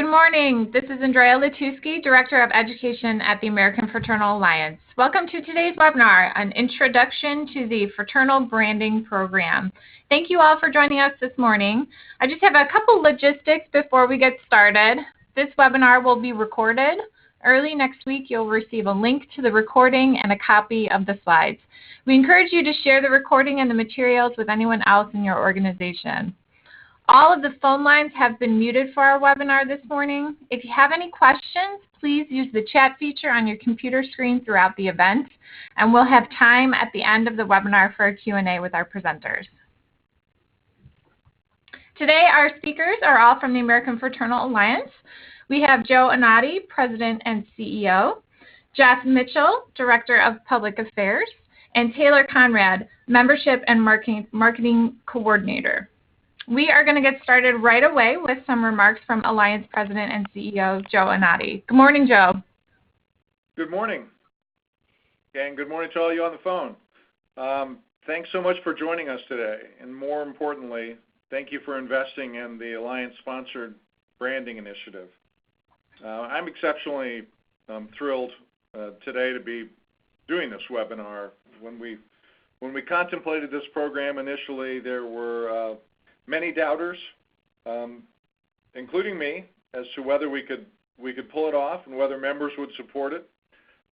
Good morning. This is Andrea Latuski, Director of Education at the American Fraternal Alliance. Welcome to today's webinar, an introduction to the Fraternal Branding Program. Thank you all for joining us this morning. I just have a couple logistics before we get started. This webinar will be recorded. Early next week, you'll receive a link to the recording and a copy of the slides. We encourage you to share the recording and the materials with anyone else in your organization. All of the phone lines have been muted for our webinar this morning. If you have any questions, please use the chat feature on your computer screen throughout the event, and we'll have time at the end of the webinar for a Q&A with our presenters. Today, our speakers are all from the American Fraternal Alliance. We have Joe Anati, President and CEO, Jeff Mitchell, Director of Public Affairs, and Taylor Conrad, Membership and Marketing Coordinator. We are going to get started right away with some remarks from Alliance President and CEO Joe Anati. Good morning, Joe. Good morning. And good morning to all you on the phone. Thanks so much for joining us today. And more importantly, thank you for investing in the Alliance-sponsored branding initiative. I'm exceptionally thrilled today to be doing this webinar. When we contemplated this program initially, there were many doubters, including me, as to whether we could pull it off and whether members would support it.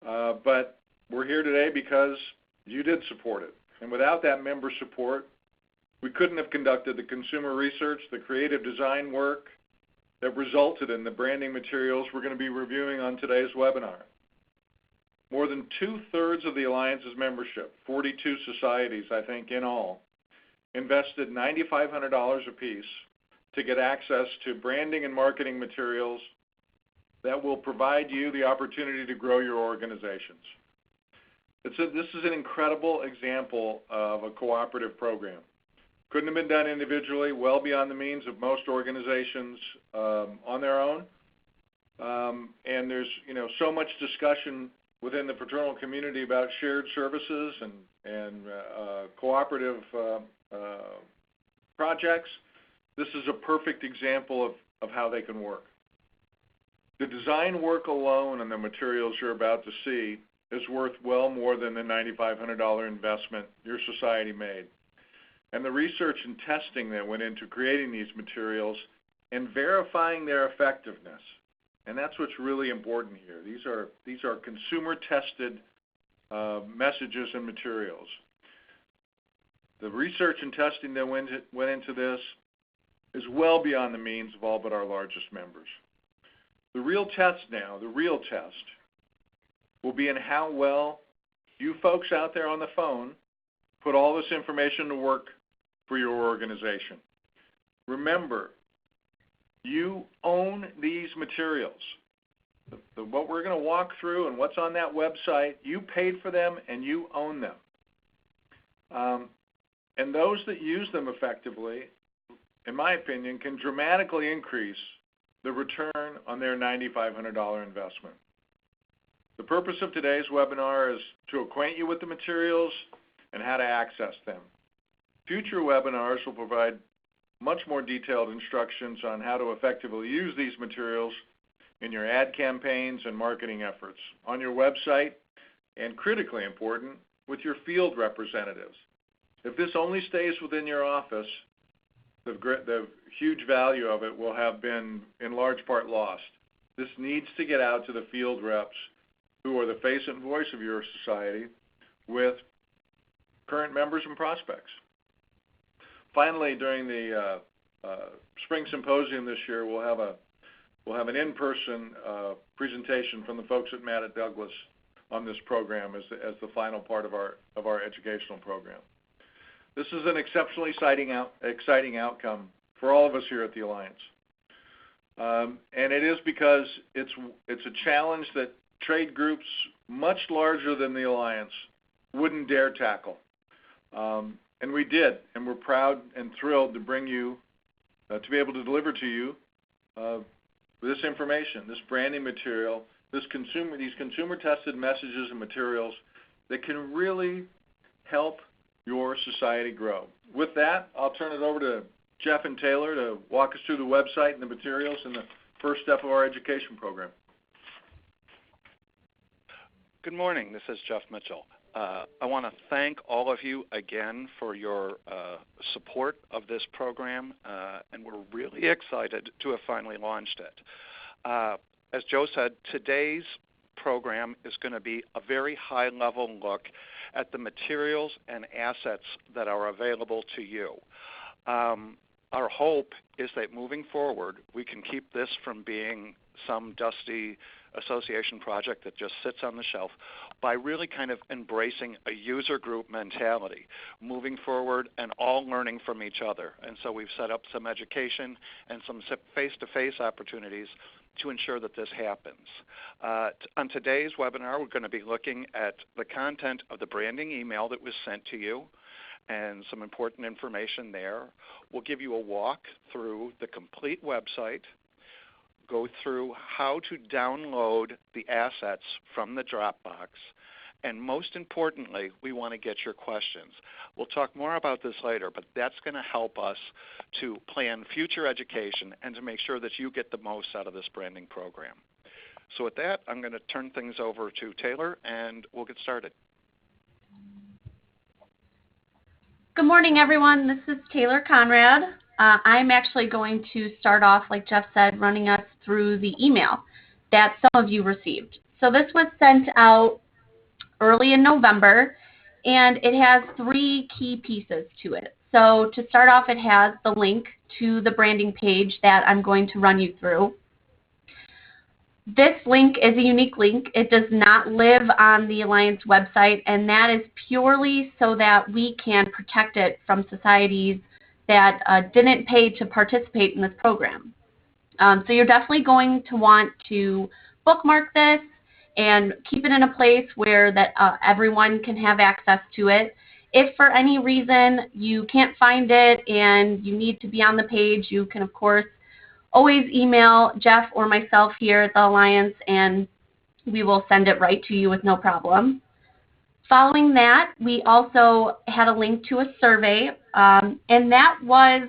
But we're here today because you did support it. And without that member support, we couldn't have conducted the consumer research, the creative design work that resulted in the branding materials we're going to be reviewing on today's webinar. More than 2/3 of the Alliance's membership, 42 societies, I think, in all, invested $9,500 apiece to get access to branding and marketing materials that will provide you the opportunity to grow your organizations. This is an incredible example of a cooperative program. Couldn't have been done individually, well beyond the means of most organizations on their own. And there's so much discussion within the fraternal community about shared services and cooperative projects. This is a perfect example of how they can work. The design work alone and the materials you're about to see is worth well more than the $9,500 investment your society made. And the research and testing that went into creating these materials and verifying their effectiveness. And that's what's really important here. These are consumer-tested messages and materials. The research and testing that went into this is well beyond the means of all but our largest members. The real test now, will be in how well you folks out there on the phone put all this information to work for your organization. Remember, you own these materials. What we're going to walk through and what's on that website, you paid for them and you own them. And those that use them effectively, in my opinion, can dramatically increase the return on their $9,500 investment. The purpose of today's webinar is to acquaint you with the materials and how to access them. Future webinars will provide much more detailed instructions on how to effectively use these materials in your ad campaigns and marketing efforts, on your website, and critically important, with your field representatives. If this only stays within your office, the huge value of it will have been in large part lost. This needs to get out to the field reps who are the face and voice of your society with current members and prospects. Finally, during the spring symposium this year, we'll have an in-person presentation from the folks at Matt at Douglas on this program as the final part of our educational program. This is an exceptionally exciting outcome for all of us here at the Alliance. And it is because it's a challenge that trade groups much larger than the Alliance wouldn't dare tackle. And we did, and we're proud and thrilled to bring you, to be able to deliver to you this information, this branding material, these consumer-tested messages and materials that can really help your society grow. With that, I'll turn it over to Jeff and Taylor to walk us through the website and the materials and first step of our education program. Good morning. This is Jeff Mitchell. I want to thank all of you again for your support of this program, and we're really excited to have finally launched it. As Joe said, today's program is going to be a very high-level look at the materials and assets that are available to you. Our hope is that moving forward, we can keep this from being some dusty association project that just sits on the shelf by really kind of embracing a user group mentality, moving forward and all learning from each other. And so we've set up some education and some face-to-face opportunities to ensure that this happens. On today's webinar, we're going to be looking at the content of the branding email that was sent to you and some important information there. We'll give you a walk through the complete website, go through how to download the assets from the Dropbox, and most importantly, we want to get your questions. We'll talk more about this later, but that's going to help us to plan future education and to make sure that you get the most out of this branding program. So with that, I'm going to turn things over to Taylor, and we'll get started. Good morning, everyone. This is Taylor Conrad. I'm actually going to start off, like Jeff said, running us through the email that some of you received. So this was sent out early in November, and it has 3 key pieces to it. So to start off, it has the link to the branding page that I'm going to run you through. This link is a unique link. It does not live on the Alliance website, and that is purely so that we can protect it from societies that didn't pay to participate in this program. So you're definitely going to want to bookmark this and keep it in a place where that everyone can have access to it. If for any reason you can't find it and you need to be on the page, you can, of course, always email Jeff or myself here at the Alliance, and we will send it right to you with no problem. Following that, we also had a link to a survey, and that was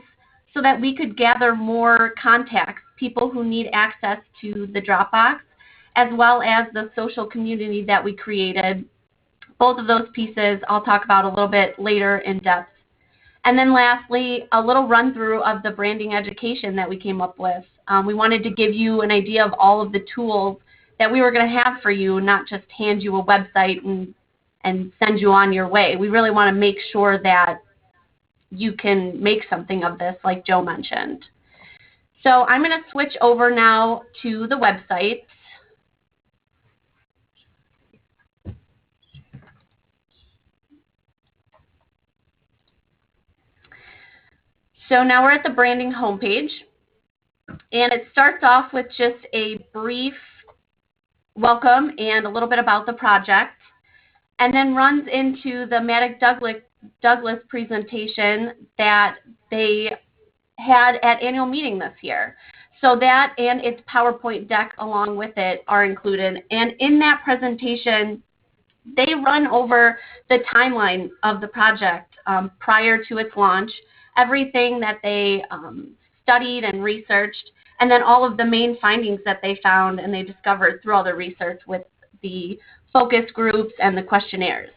so that we could gather more contacts, people who need access to the Dropbox, as well as the social community that we created. Both of those pieces I'll talk about a little bit later in depth. And then lastly, a little run through of the branding education that we came up with. We wanted to give you an idea of all of the tools that we were going to have for you, not just hand you a website and send you on your way. We really want to make sure that you can make something of this, like Joe mentioned. So I'm going to switch over now to the website. So now we're at the branding homepage, and it starts off with just a brief welcome and a little bit about the project, and then runs into the Maddox Douglas presentation that they had at annual meeting this year. So that and its PowerPoint deck along with it are included. And in that presentation, they run over the timeline of the project prior to its launch, everything that they studied and researched, and then all of the main findings that they found and they discovered through all the research with the focus groups and the questionnaires.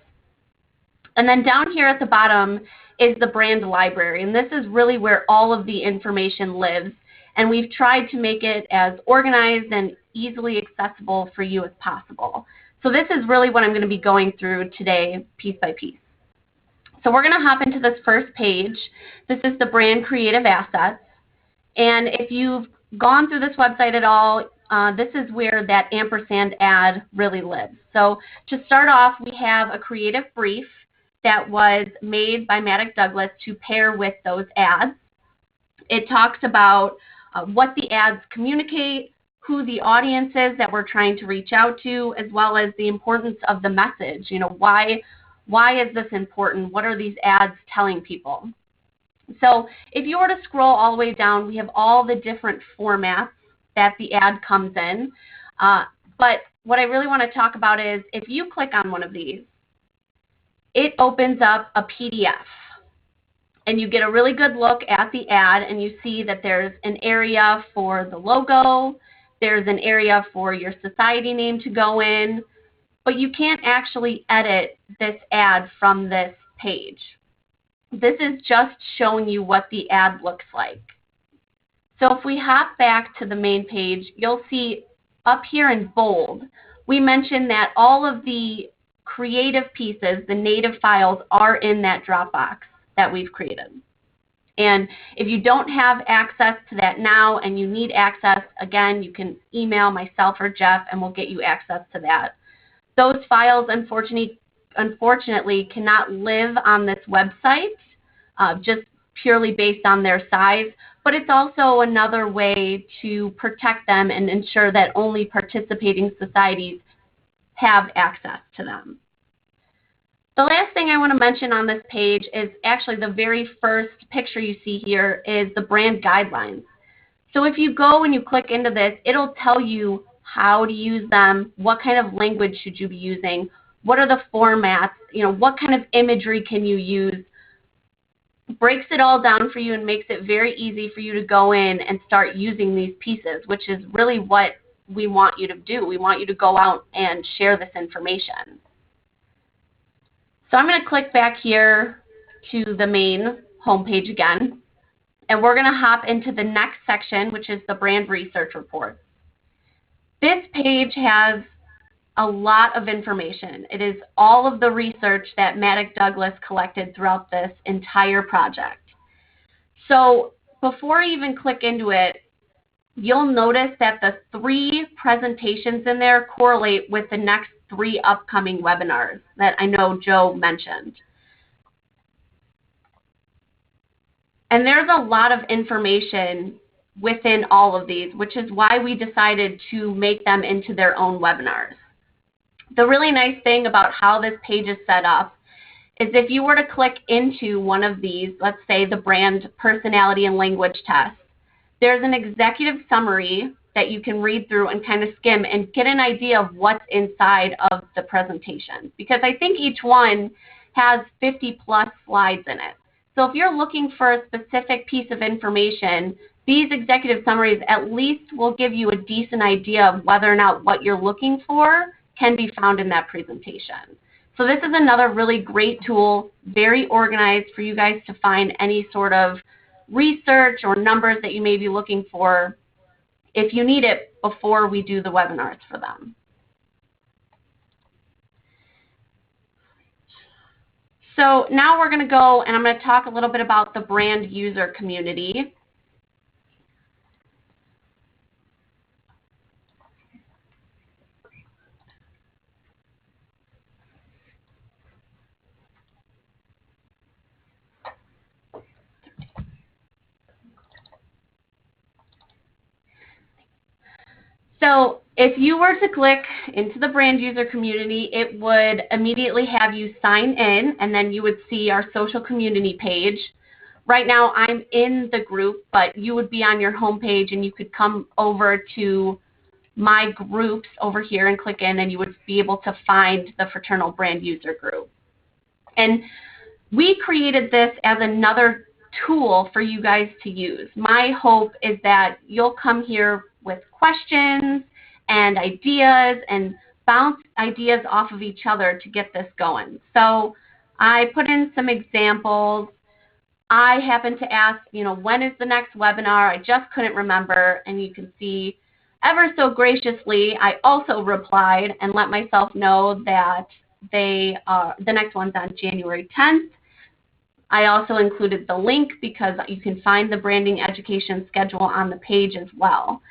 And then down here at the bottom is the brand library, and this is really where all of the information lives, and we've tried to make it as organized and easily accessible for you as possible. So this is really what I'm going to be going through today, piece by piece. So we're going to hop into this first page. This is the brand creative assets. And if you've gone through this website at all, this is where that ampersand ad really lives. So to start off, we have a creative brief that was made by Maddox Douglas to pair with those ads. It talks about what the ads communicate, who the audience is that we're trying to reach out to, as well as the importance of the message. You know, why is this important? What are these ads telling people? So if you were to scroll all the way down, we have all the different formats that the ad comes in. But what I really want to talk about is if you click on one of these, it opens up a PDF. And you get a really good look at the ad, and you see that there's an area for the logo, there's an area for your society name to go in, but you can't actually edit this ad from this page. This is just showing you what the ad looks like. So if we hop back to the main page, you'll see up here in bold, we mentioned that all of the creative pieces, the native files, are in that Dropbox that we've created. And if you don't have access to that now and you need access, again, you can email myself or Jeff and we'll get you access to that. Those files, unfortunately, cannot live on this website, just purely based on their size, but it's also another way to protect them and ensure that only participating societies have access to them. The last thing I want to mention on this page is actually the very first picture you see here is the brand guidelines. So if you go and you click into this, it'll tell you how to use them, what kind of language should you be using, what are the formats, what kind of imagery can you use. Breaks it all down for you and makes it very easy for you to go in and start using these pieces, which is really what we want you to do. We want you to go out and share this information. So I'm going to click back here to the main homepage again, and we're going to hop into the next section, which is the brand research report. This page has a lot of information. It is all of the research that Maddox Douglas collected throughout this entire project. So before I even click into it, you'll notice that the 3 presentations in there correlate with the next 3 upcoming webinars that I know Joe mentioned. And there's a lot of information within all of these, which is why we decided to make them into their own webinars. The really nice thing about how this page is set up is if you were to click into one of these, let's say the brand personality and language test, there's an executive summary that you can read through and kind of skim and get an idea of what's inside of the presentation. Because I think each one has 50+ slides in it. So if you're looking for a specific piece of information, these executive summaries at least will give you a decent idea of whether or not what you're looking for can be found in that presentation. So this is another really great tool, very organized for you guys to find any sort of research or numbers that you may be looking for if you need it before we do the webinars for them. So now we're going to go and I'm going to talk a little bit about the brand user community. So if you were to click into the brand user community, it would immediately have you sign in, and then you would see our social community page. Right now I'm in the group, but you would be on your home page and you could come over to my groups over here and click in, and you would be able to find the Fraternal Brand User Group. And we created this as another tool for you guys to use. My hope is that you'll come here with questions and ideas and bounce ideas off of each other to get this going. So I put in some examples. I happened to ask, when is the next webinar? I just couldn't remember, and you can see ever so graciously, I also replied and let myself know that the next one's on January 10th. I also included the link because you can find the branding education schedule on the page as well.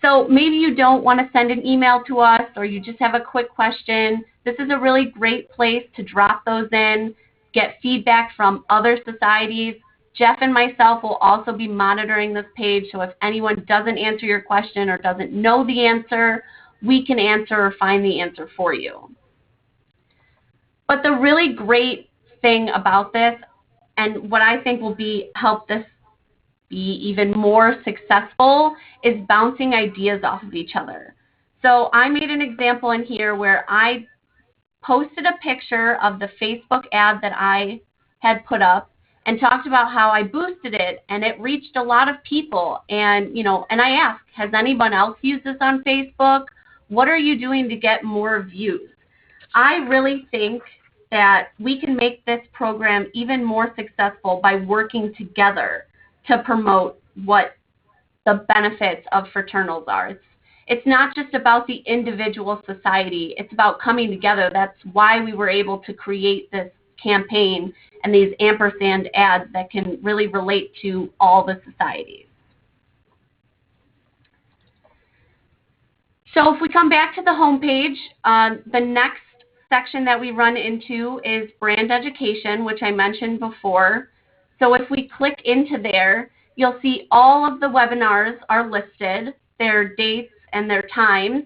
So maybe you don't want to send an email to us or you just have a quick question. This is a really great place to drop those in, get feedback from other societies. Jeff and myself will also be monitoring this page, so if anyone doesn't answer your question or doesn't know the answer, we can answer or find the answer for you. But the really great thing about this, and what I think will help this be even more successful, is bouncing ideas off of each other. So I made an example in here where I posted a picture of the Facebook ad that I had put up, and talked about how I boosted it and it reached a lot of people. And, and I asked, has anyone else used this on Facebook? What are you doing to get more views? I really think that we can make this program even more successful by working together to promote what the benefits of fraternals are. It's not just about the individual society. It's about coming together. That's why we were able to create this campaign and these ampersand ads that can really relate to all the societies. So if we come back to the homepage, the next section that we run into is brand education, which I mentioned before. So if we click into there, you'll see all of the webinars are listed, their dates and their times.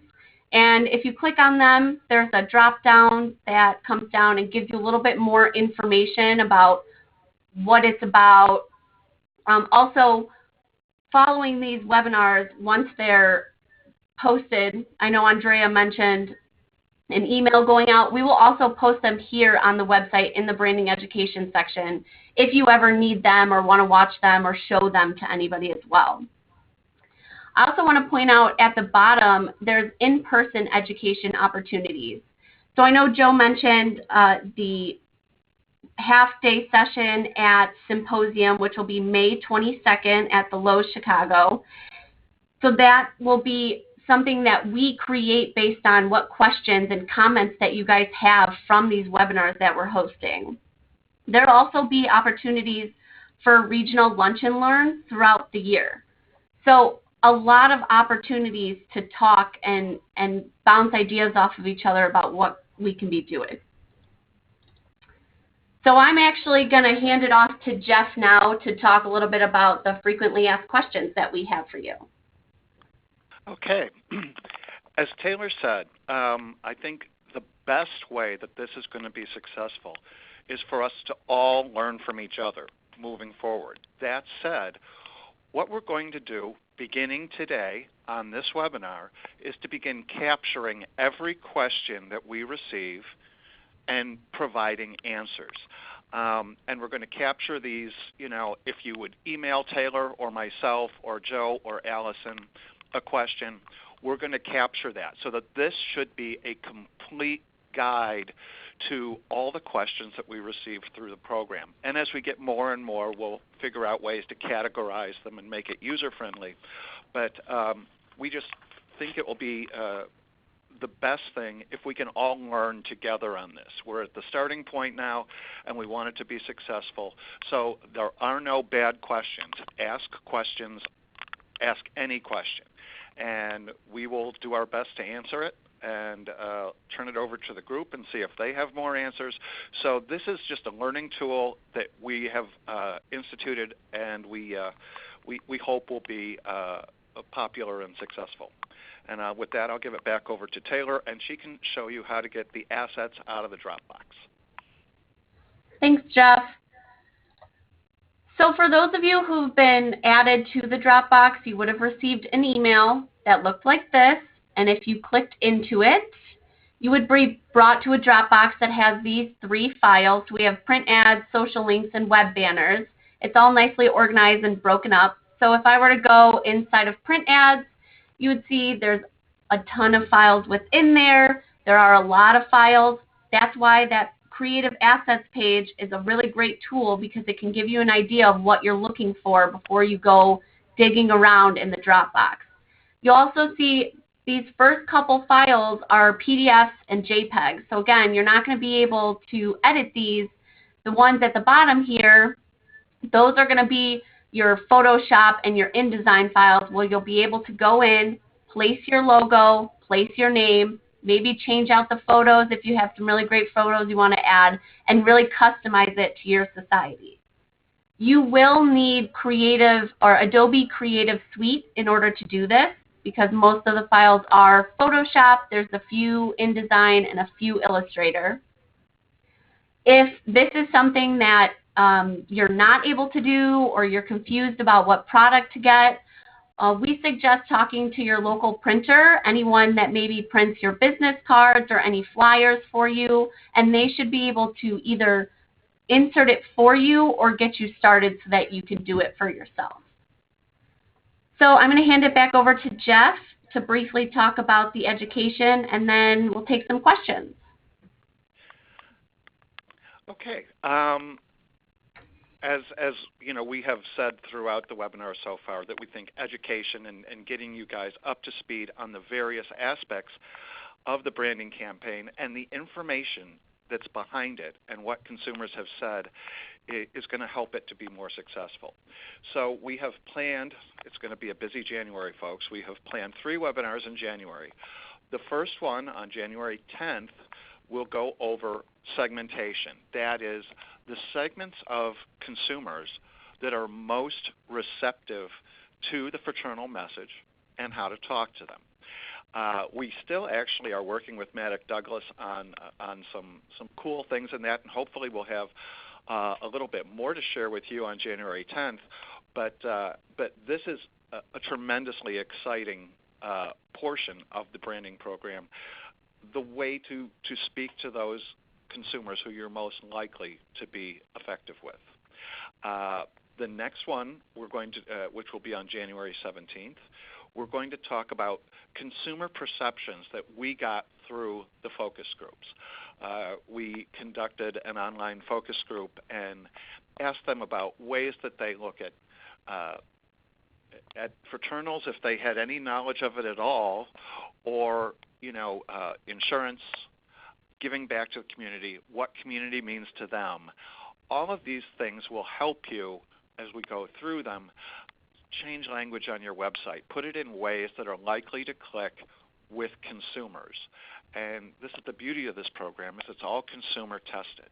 And if you click on them, there's a drop down that comes down and gives you a little bit more information about what it's about. Also, following these webinars, once they're posted, I know Andrea mentioned an email going out. We will also post them here on the website in the branding education section if you ever need them or want to watch them or show them to anybody as well. I also want to point out at the bottom, there's in-person education opportunities. So I know Joe mentioned the half-day session at Symposium, which will be May 22nd at the Lowe's Chicago. So that will be something that we create based on what questions and comments that you guys have from these webinars that we're hosting. There'll also be opportunities for regional lunch and learn throughout the year. So a lot of opportunities to talk and bounce ideas off of each other about what we can be doing. So I'm actually going to hand it off to Jeff now to talk a little bit about the frequently asked questions that we have for you. Okay. As Taylor said, I think the best way that this is going to be successful is for us to all learn from each other moving forward. That said, what we're going to do beginning today on this webinar is to begin capturing every question that we receive and providing answers. And we're going to capture these, if you would email Taylor or myself or Joe or Allison a question, we're going to capture that so that this should be a complete guide to all the questions that we receive through the program. And as we get more and more, we'll figure out ways to categorize them and make it user-friendly. But we just think it will be the best thing if we can all learn together on this. We're at the starting point now, and we want it to be successful. So there are no bad questions. Ask questions. Ask any question. And we will do our best to answer it and turn it over to the group and see if they have more answers. So this is just a learning tool that we have instituted, and we hope will be popular and successful. And with that, I'll give it back over to Taylor, and she can show you how to get the assets out of the Dropbox. Thanks, Jeff. So for those of you who've been added to the Dropbox, you would have received an email that looked like this. And if you clicked into it, you would be brought to a Dropbox that has these 3 files. We have print ads, social links, and web banners. It's all nicely organized and broken up. So if I were to go inside of print ads, you would see there's a ton of files within there. There are a lot of files. That's why that Creative Assets page is a really great tool, because it can give you an idea of what you're looking for before you go digging around in the Dropbox. You'll also see these first couple files are PDFs and JPEGs. So again, you're not going to be able to edit these. The ones at the bottom here, those are going to be your Photoshop and your InDesign files, where you'll be able to go in, place your logo, place your name, maybe change out the photos if you have some really great photos you want to add, and really customize it to your society. You will need Creative or Adobe Creative Suite in order to do this, because most of the files are Photoshop. There's a few InDesign and a few Illustrator. If this is something that you're not able to do, or you're confused about what product to get, we suggest talking to your local printer, anyone that maybe prints your business cards or any flyers for you, and they should be able to either insert it for you or get you started so that you can do it for yourself. So I'm going to hand it back over to Jeff to briefly talk about the education, and then we'll take some questions. Okay. As you know, we have said throughout the webinar so far that we think education and getting you guys up to speed on the various aspects of the branding campaign and the information that's behind it and what consumers have said is going to help it to be more successful. So we have planned, it's going to be a busy January, folks. We have planned 3 webinars in January. The first one on January 10th will go over segmentation. That is, the segments of consumers that are most receptive to the fraternal message and how to talk to them. We still actually are working with Maddox Douglas on some cool things in that, and hopefully we'll have a little bit more to share with you on January 10th. But this is a tremendously exciting portion of the branding program, the way to speak to those consumers who you're most likely to be effective with. The next one we're going to, which will be on January 17th, we're going to talk about consumer perceptions that we got through the focus groups. We conducted an online focus group and asked them about ways that they look at fraternals, if they had any knowledge of it at all, or insurance, giving back to the community, what community means to them. All of these things will help you as we go through them. Change language on your website. Put it in ways that are likely to click with consumers. And this is the beauty of this program, is it's all consumer tested.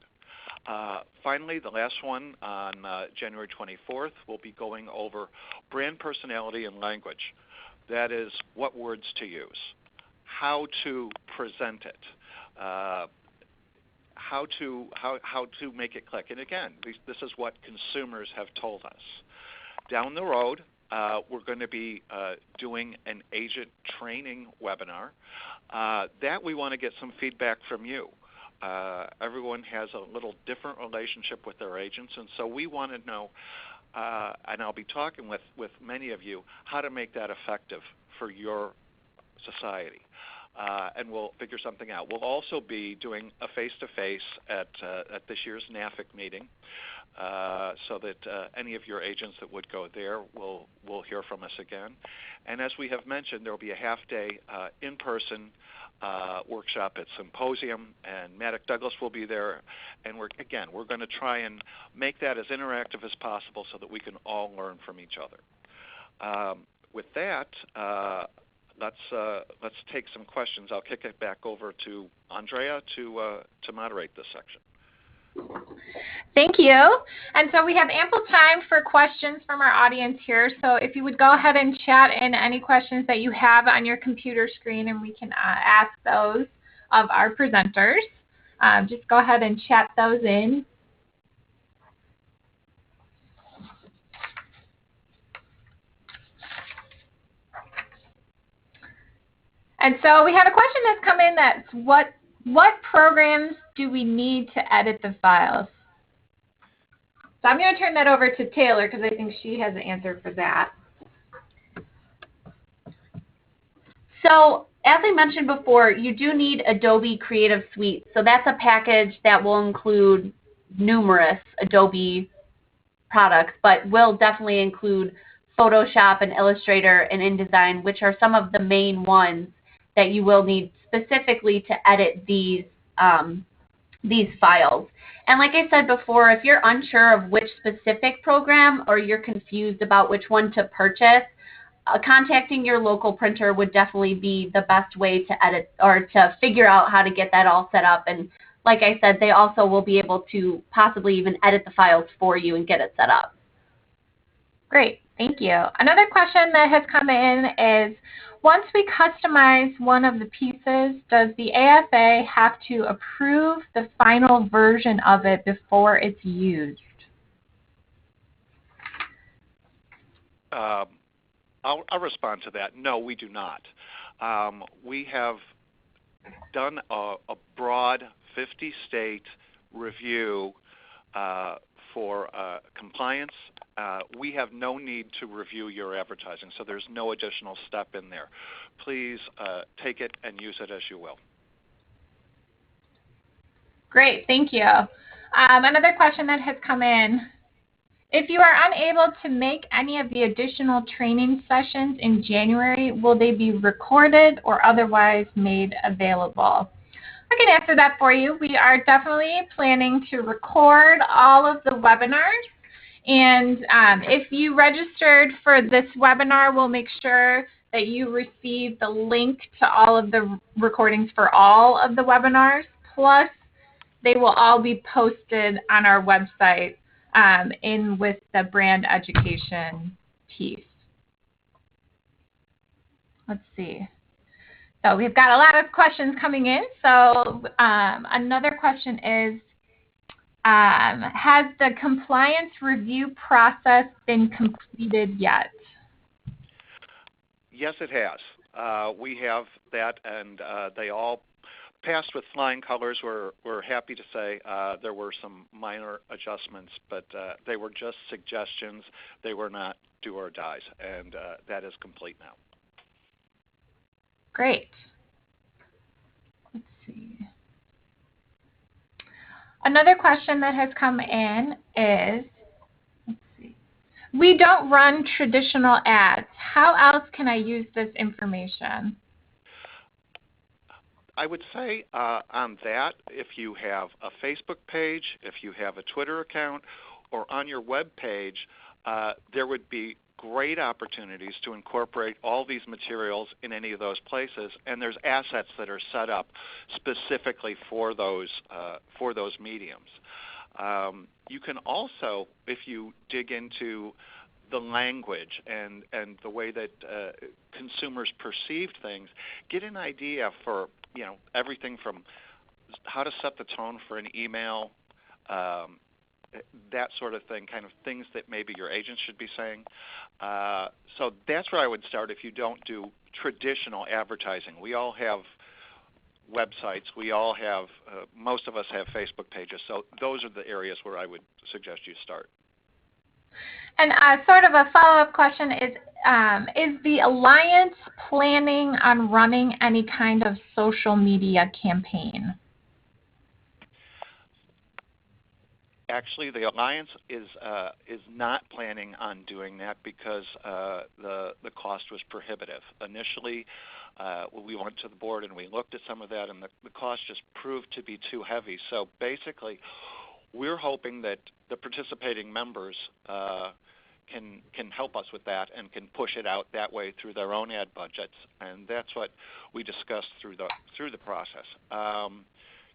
Finally, the last one on January 24th, we'll be going over brand personality and language. That is, what words to use, how to present it, how to make it click. And again, this is what consumers have told us. Down the road, we're going to be doing an agent training webinar. That we want to get some feedback from you. Everyone has a little different relationship with their agents, and so we want to know, and I'll be talking with many of you, how to make that effective for your society. And we'll figure something out. We'll also be doing a face-to-face at this year's NAFIC meeting, so that any of your agents that would go there will hear from us again. And as we have mentioned, there will be a half-day in-person workshop at Symposium, and Maddox Douglas will be there. And we're going to try and make that as interactive as possible so that we can all learn from each other. With that, let's take some questions. I'll kick it back over to Andrea to moderate this section. Thank you. And so we have ample time for questions from our audience here. So if you would go ahead and chat in any questions that you have on your computer screen, and we can ask those of our presenters. Just go ahead and chat those in. And so we have a question that's come in that's what programs do we need to edit the files? So I'm going to turn that over to Taylor because I think she has an answer for that. So as I mentioned before, you do need Adobe Creative Suite. So that's a package that will include numerous Adobe products, but will definitely include Photoshop and Illustrator and InDesign, which are some of the main ones that you will need specifically to edit these files. And like I said before, if you're unsure of which specific program or you're confused about which one to purchase, contacting your local printer would definitely be the best way to edit or to figure out how to get that all set up. And like I said, they also will be able to possibly even edit the files for you and get it set up. Great, thank you. Another question that has come in is, once we customize one of the pieces, does the AFA have to approve the final version of it before it's used? I'll respond to that. No, we do not. We have done a broad 50-state review for compliance, we have no need to review your advertising, so there's no additional step in there. Please take it and use it as you will. Great, thank you. Another question that has come in. If you are unable to make any of the additional training sessions in January, will they be recorded or otherwise made available? I can answer that for you. We are definitely planning to record all of the webinars. And if you registered for this webinar, we'll make sure that you receive the link to all of the recordings for all of the webinars. Plus, they will all be posted on our website in with the brand education piece. Let's see. So we've got a lot of questions coming in. So another question is, has the compliance review process been completed yet? Yes, it has. We have that, and they all passed with flying colors. We're happy to say there were some minor adjustments, but they were just suggestions. They were not do or dies, and that is complete now. Great. Let's see. Another question that has come in is, let's see, we don't run traditional ads. How else can I use this information? I would say on that, if you have a Facebook page, if you have a Twitter account, or on your web page, there would be great opportunities to incorporate all these materials in any of those places, and there's assets that are set up specifically for those mediums. You can also, if you dig into the language and the way that consumers perceive things, get an idea for everything from how to set the tone for an email, that sort of thing, kind of things that maybe your agent should be saying. So that's where I would start if you don't do traditional advertising. We all have websites. We all have, most of us have Facebook pages. So those are the areas where I would suggest you start. And sort of a follow-up question is the Alliance planning on running any kind of social media campaign? Actually, the Alliance is not planning on doing that because the cost was prohibitive. Initially, we went to the board and we looked at some of that, and the cost just proved to be too heavy. So basically, we're hoping that the participating members can help us with that and can push it out that way through their own ad budgets, and that's what we discussed through the process.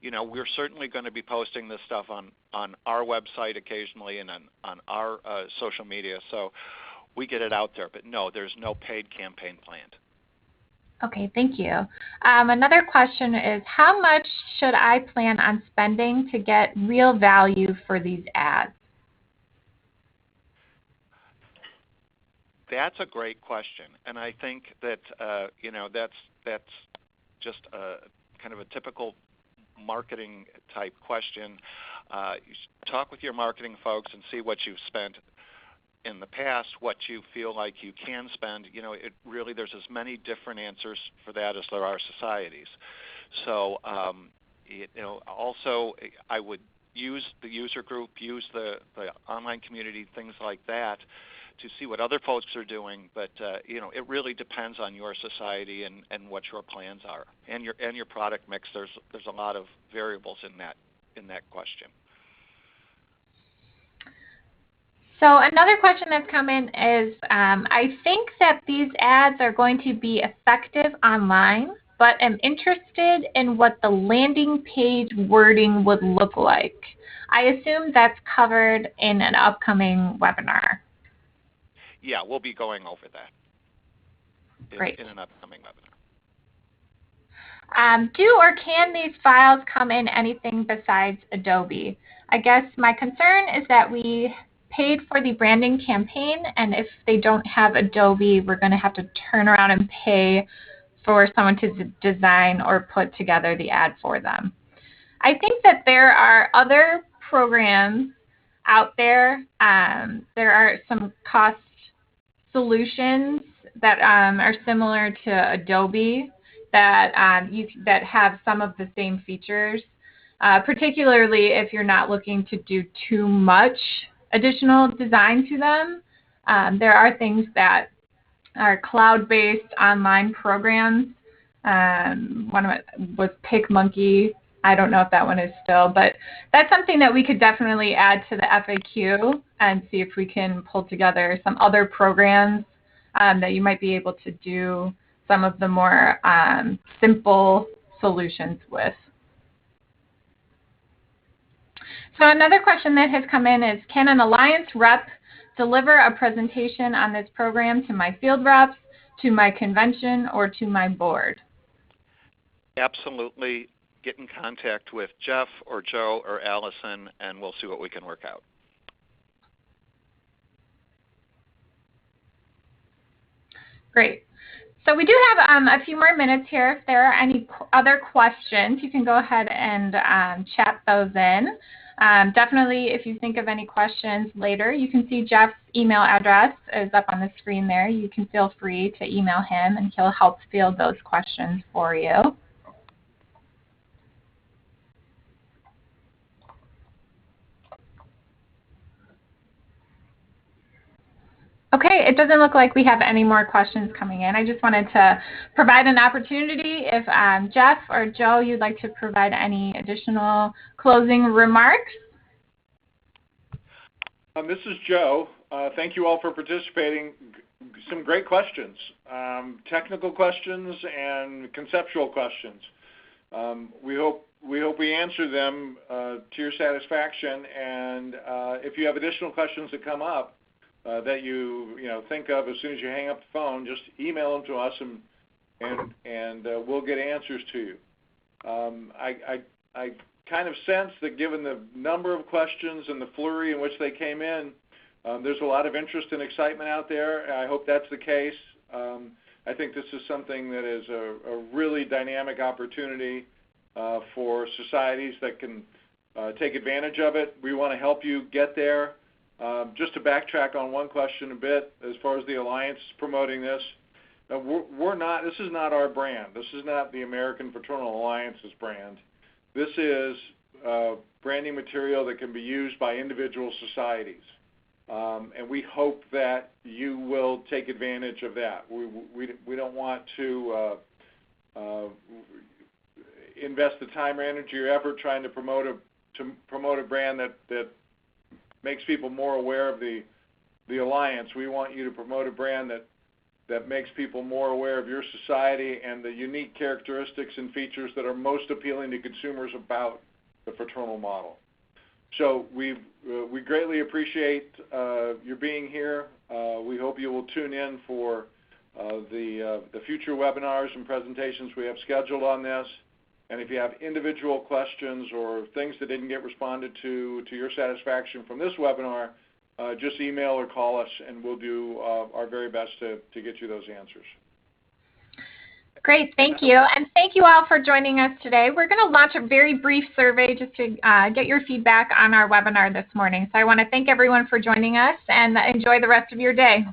We're certainly going to be posting this stuff on our website occasionally and on our social media, so we get it out there. But no, there's no paid campaign planned. Okay, thank you. Another question is, how much should I plan on spending to get real value for these ads? That's a great question, and I think that that's just a kind of a typical marketing type question. You should talk with your marketing folks and see what you've spent in the past, what you feel like you can spend. It really, there's as many different answers for that as there are societies. So also I would use the user group, use the online community, things like that, to see what other folks are doing, but it really depends on your society and what your plans are, and your product mix. There's a lot of variables in that question. So another question that's come in is, I think that these ads are going to be effective online, but am interested in what the landing page wording would look like. I assume that's covered in an upcoming webinar. Yeah, we'll be going over that in an upcoming webinar. Do or can these files come in anything besides Adobe? I guess my concern is that we paid for the branding campaign, and if they don't have Adobe, we're going to have to turn around and pay for someone to design or put together the ad for them. I think that there are other programs out there. There are some cost solutions that are similar to Adobe that that have some of the same features, particularly if you're not looking to do too much additional design to them. There are things that are cloud-based online programs. One of it was PicMonkey. I don't know if that one is still, but that's something that we could definitely add to the FAQ and see if we can pull together some other programs that you might be able to do some of the more simple solutions with. So another question that has come in is, can an Alliance rep deliver a presentation on this program to my field reps, to my convention, or to my board? Absolutely. Get in contact with Jeff or Joe or Allison, and we'll see what we can work out. Great. So we do have a few more minutes here. If there are any other questions, you can go ahead and chat those in. Definitely, if you think of any questions later, you can see Jeff's email address is up on the screen there. You can feel free to email him, and he'll help field those questions for you. Okay, it doesn't look like we have any more questions coming in. I just wanted to provide an opportunity if Jeff or Joe, you'd like to provide any additional closing remarks. This is Joe. Thank you all for participating. Some great questions, technical questions and conceptual questions. We hope we answer them to your satisfaction. And if you have additional questions that come up, that you think of as soon as you hang up the phone, just email them to us, and we'll get answers to you. I kind of sense that given the number of questions and the flurry in which they came in, there's a lot of interest and excitement out there. I hope that's the case. I think this is something that is a really dynamic opportunity for societies that can take advantage of it. We want to help you get there. Just to backtrack on one question a bit, as far as the Alliance promoting this, this is not our brand. This is not the American Fraternal Alliance's brand. This is branding material that can be used by individual societies. And we hope that you will take advantage of that. We don't want to invest the time or energy or effort trying to promote a brand that makes people more aware of the Alliance. We want you to promote a brand that makes people more aware of your society and the unique characteristics and features that are most appealing to consumers about the fraternal model. So we greatly appreciate your being here. We hope you will tune in for the future webinars and presentations we have scheduled on this. And if you have individual questions or things that didn't get responded to your satisfaction from this webinar, just email or call us, and we'll do our very best to get you those answers. Great, thank you. And thank you all for joining us today. We're going to launch a very brief survey just to get your feedback on our webinar this morning. So I want to thank everyone for joining us, and enjoy the rest of your day.